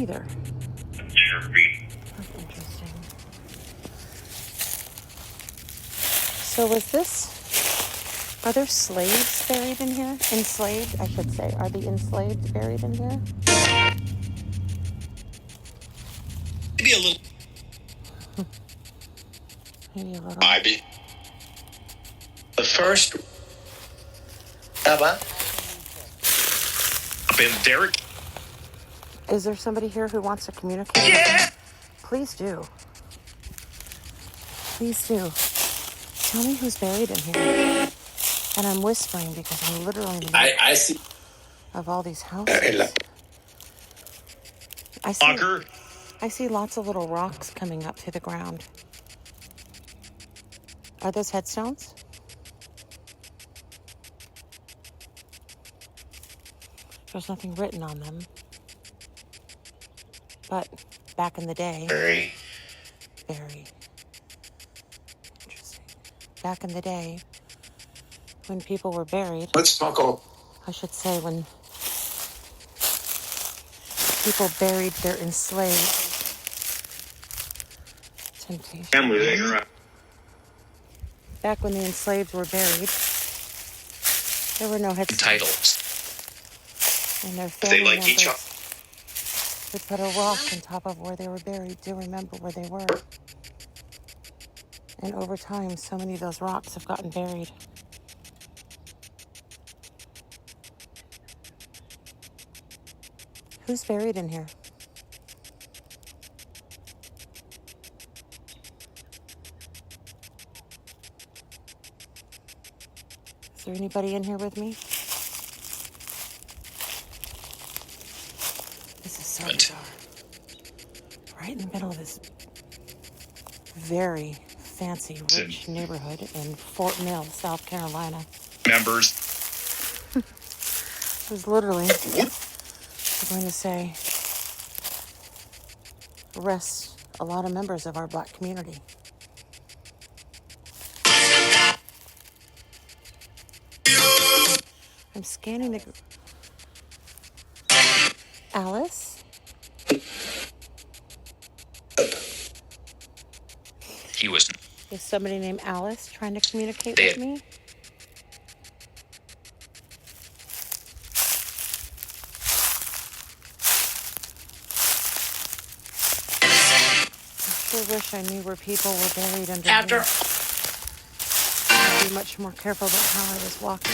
either. That's interesting. So are there slaves buried in here? Enslaved, I should say. Are the enslaved buried in here? Maybe a little. Maybe a little. Maybe. The first. Up in Derek. Is there somebody here who wants to communicate? Yeah. Please do. Please do. Tell me who's buried in here. And I'm whispering because I'm literally in the middle I see. of all these houses. I see lots of little rocks coming up through the ground. Are those headstones? There's nothing written on them. But back in the day... Very interesting. Back in the day, when people were buried... Let's talk all... I should say when people buried their enslaved... Temptation. Back when the enslaved were buried, there were no headstones. Titles. And their family They like each other. would put a rock on top of where they were buried to remember where they were. And over time, so many of those rocks have gotten buried. Who's buried in here? Is there anybody in here with me? This is so bizarre. Right in the middle of this very fancy, rich neighborhood in Fort Mill, South Carolina. Members. It was literally, I'm going to say, arrests a lot of members of our Black community. I'm scanning the... Alice? He was... Is somebody named Alice trying to communicate with me? I sure wish I knew where people were buried under here. I'd be much more careful about how I was walking.